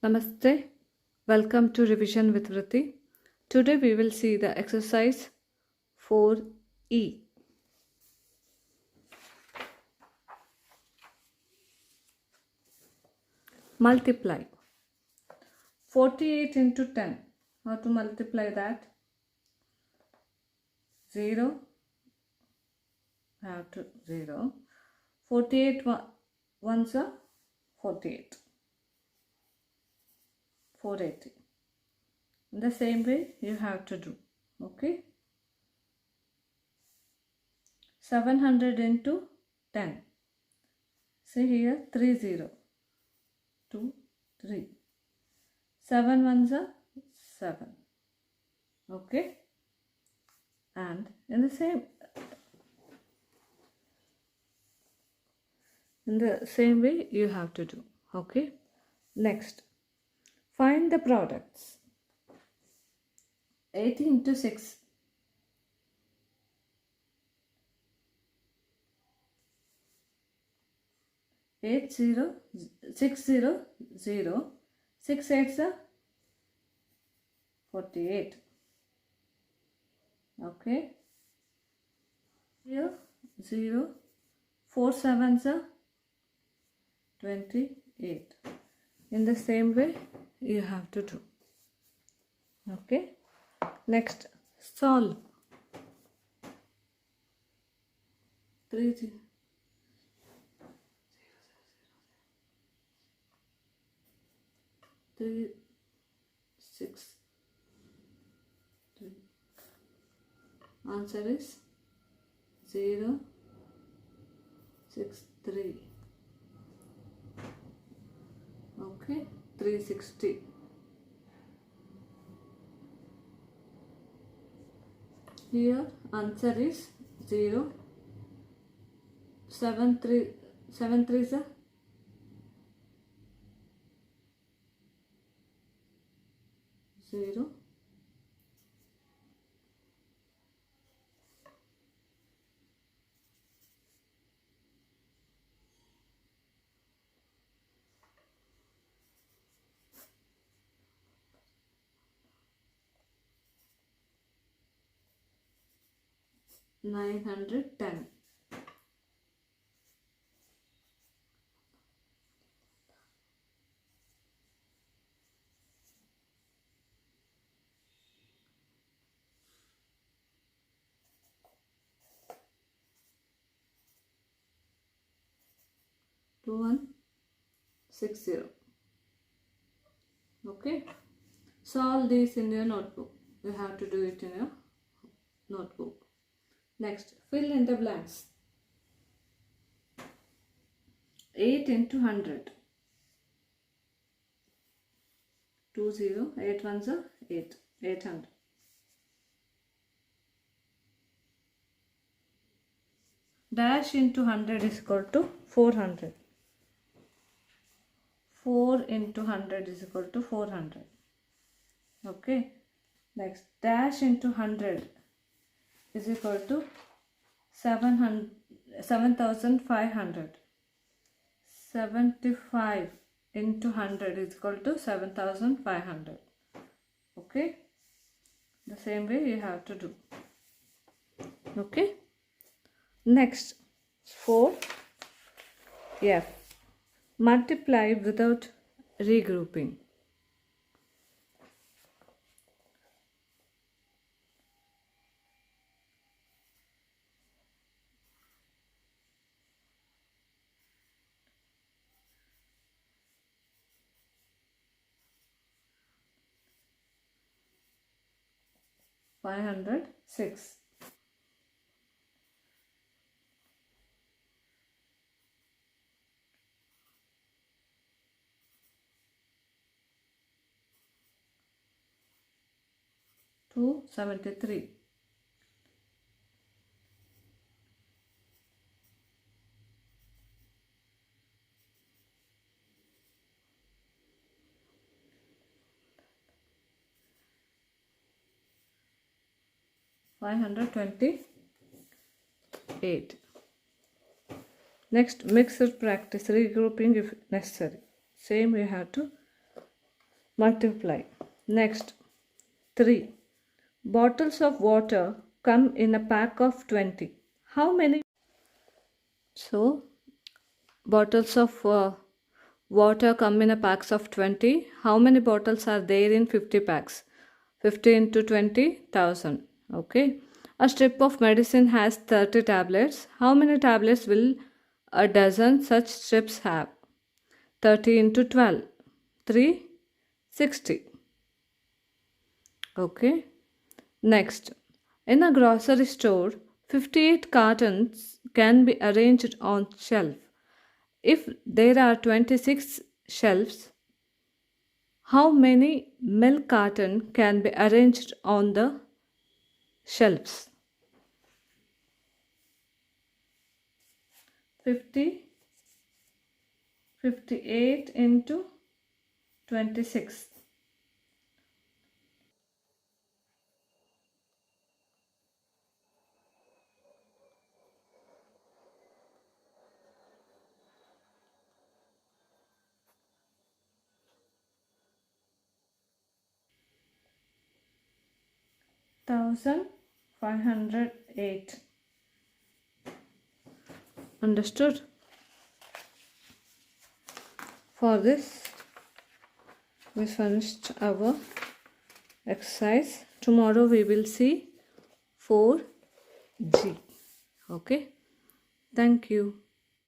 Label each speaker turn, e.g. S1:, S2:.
S1: Namaste. Welcome to Revision with Vrithi. Today we will see the exercise 4E. Multiply. 48 into 10. How to multiply that? 0. Have to 0. 48 ones are 48. 480. In the same way you have to do. Okay. 700 into 10. See here 30. 2, 3. 7 ones are 7. Okay. And in the same way you have to do. Okay. Next. Find the products. 8 into 6. 8 0 6 0 0 6 8s are 48. Okay. Here 0 4 7s are 28. In the same way you have to do. Okay. Next, solve. 3 0 3 6 3. Answer is 0 6 3. Okay, 360. Here answer is 0 7 3 7 3 is a 0 910. Two 1 6 0. Okay. Solve this in your notebook. You have to do it in your notebook. Next, fill in the blanks. 8 into 100. 2 0. 8 ones are 8. 800. Dash into 100 is equal to 400. 4 into 100 is equal to 400. Okay. Next, dash into 100 is equal to 7,500. 75 into 100 is equal to 7,500. Okay. The same way you have to do. Okay. Next, 4F. Multiply without regrouping. $506. 273. 528. Next, mixed practice, regrouping if necessary. Same you have to multiply. Next, 3. Bottles of water come in a pack of 20. How many? So, bottles of water come in a packs of 20. How many bottles are there in 50 packs? 50 into 20,000. Okay. A strip of medicine has 30 tablets. How many tablets will a dozen such strips have? 30 into 12. 360. Okay. Next, in a grocery store, 58 cartons can be arranged on shelf. If there are 26 shelves, how many milk carton can be arranged on the shelves? 50, 58 into 26. Thousand 508. Understood? For this, we finished our exercise. Tomorrow we will see 4G. Okay. Thank you.